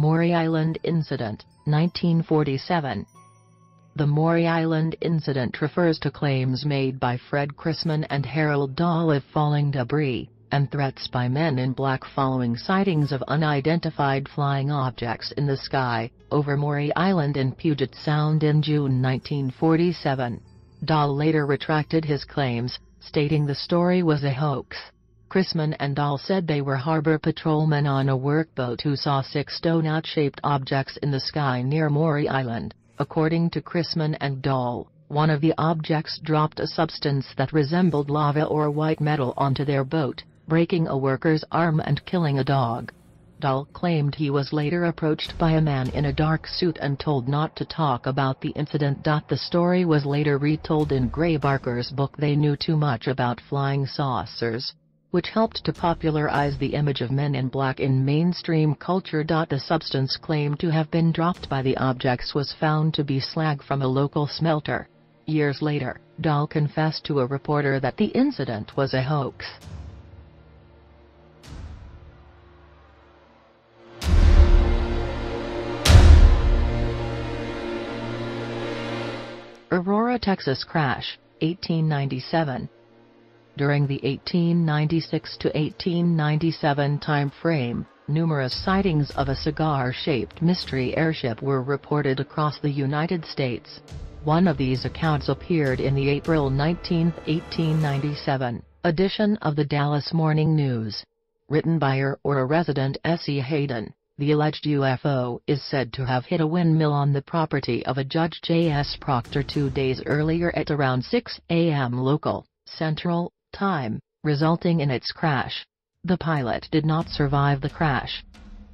Maury Island Incident, 1947. The Maury Island incident refers to claims made by Fred Chrisman and Harold Dahl of falling debris, and threats by men in black following sightings of unidentified flying objects in the sky, over Maury Island in Puget Sound in June 1947. Dahl later retracted his claims, stating the story was a hoax. Chrisman and Dahl said they were harbor patrolmen on a workboat who saw 6 donut-shaped objects in the sky near Maury Island. According to Chrisman and Dahl, one of the objects dropped a substance that resembled lava or white metal onto their boat, breaking a worker's arm and killing a dog. Dahl claimed he was later approached by a man in a dark suit and told not to talk about the incident. The story was later retold in Gray Barker's book They Knew Too Much About Flying Saucers, which helped to popularize the image of men in black in mainstream culture. The substance claimed to have been dropped by the objects was found to be slag from a local smelter. Years later, Dahl confessed to a reporter that the incident was a hoax. Aurora, Texas crash, 1897. During the 1896 to 1897 time frame, numerous sightings of a cigar-shaped mystery airship were reported across the United States. One of these accounts appeared in the April 19, 1897, edition of the Dallas Morning News. Written by a resident S.E. Hayden, the alleged UFO is said to have hit a windmill on the property of a Judge J.S. Proctor 2 days earlier at around 6 a.m. local, Central Time, resulting in its crash. The pilot did not survive the crash,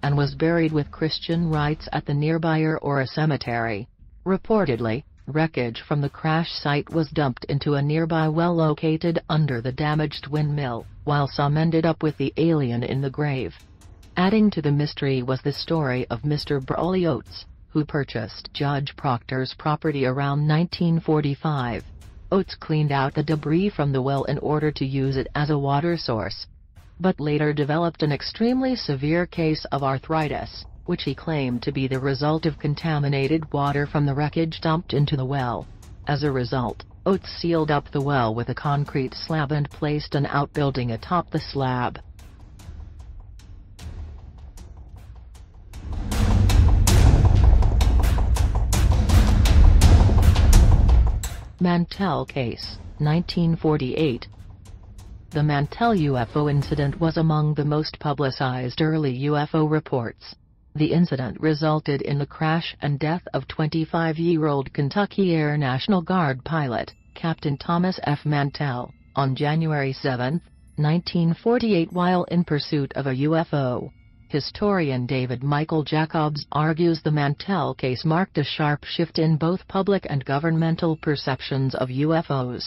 and was buried with Christian rites at the nearby Aurora cemetery. Reportedly, wreckage from the crash site was dumped into a nearby well located under the damaged windmill, while some ended up with the alien in the grave. Adding to the mystery was the story of Mr. Brawley Oates, who purchased Judge Proctor's property around 1945. Oates cleaned out the debris from the well in order to use it as a water source, but later developed an extremely severe case of arthritis, which he claimed to be the result of contaminated water from the wreckage dumped into the well. As a result, Oates sealed up the well with a concrete slab and placed an outbuilding atop the slab. Mantell Case, 1948. The Mantell UFO incident was among the most publicized early UFO reports. The incident resulted in the crash and death of 25-year-old Kentucky Air National Guard pilot, Captain Thomas F. Mantell, on January 7, 1948 while in pursuit of a UFO. Historian David Michael Jacobs argues the Mantell case marked a sharp shift in both public and governmental perceptions of UFOs.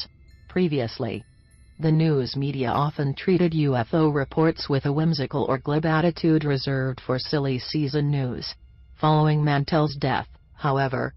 Previously, the news media often treated UFO reports with a whimsical or glib attitude reserved for silly season news. Following Mantell's death, however,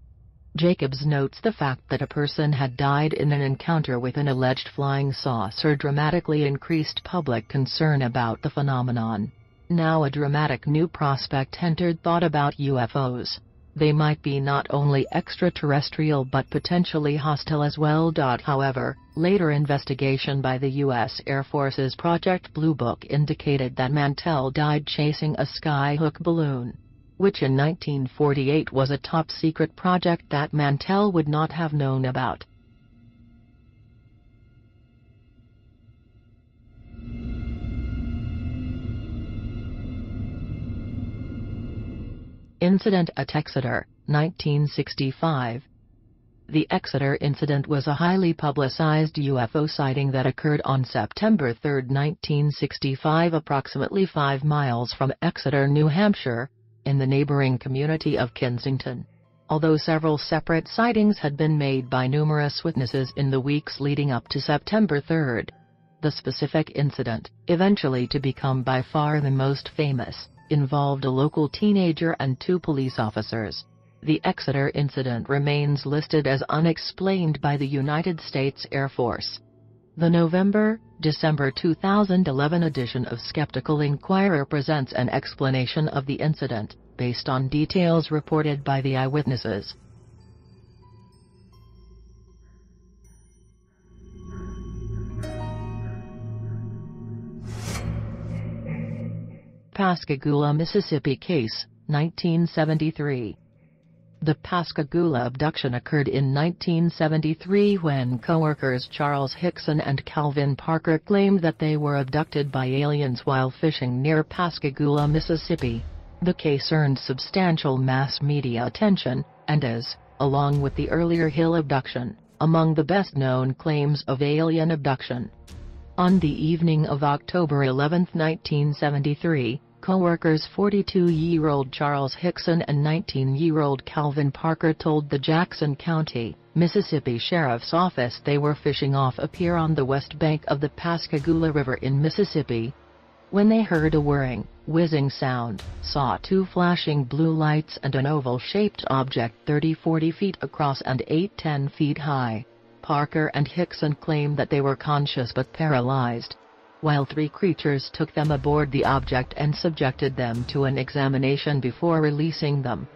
Jacobs notes the fact that a person had died in an encounter with an alleged flying saucer dramatically increased public concern about the phenomenon. Now a dramatic new prospect entered thought about UFOs. They might be not only extraterrestrial but potentially hostile as well. However, later investigation by the U.S. Air Force's Project Blue Book indicated that Mantell died chasing a skyhook balloon, which in 1948 was a top-secret project that Mantell would not have known about. Incident at Exeter, 1965. The Exeter incident was a highly publicized UFO sighting that occurred on September 3, 1965, approximately 5 miles from Exeter, New Hampshire, in the neighboring community of Kensington. Although several separate sightings had been made by numerous witnesses in the weeks leading up to September 3, the specific incident, eventually to become by far the most famous, involved a local teenager and 2 police officers. The Exeter incident remains listed as unexplained by the United States Air Force. The November-December 2011 edition of Skeptical Inquirer presents an explanation of the incident, based on details reported by the eyewitnesses. Pascagoula, Mississippi Case, 1973. The Pascagoula abduction occurred in 1973 when co-workers Charles Hickson and Calvin Parker claimed that they were abducted by aliens while fishing near Pascagoula, Mississippi. The case earned substantial mass media attention, and is, along with the earlier Hill abduction, among the best-known claims of alien abduction. On the evening of October 11, 1973, co-workers 42-year-old Charles Hickson and 19-year-old Calvin Parker told the Jackson County, Mississippi Sheriff's Office they were fishing off a pier on the west bank of the Pascagoula River in Mississippi. When they heard a whirring, whizzing sound, saw two flashing blue lights and an oval-shaped object 30-40 feet across and 8-10 feet high. Parker and Hickson claimed that they were conscious but paralyzed, while three creatures took them aboard the object and subjected them to an examination before releasing them.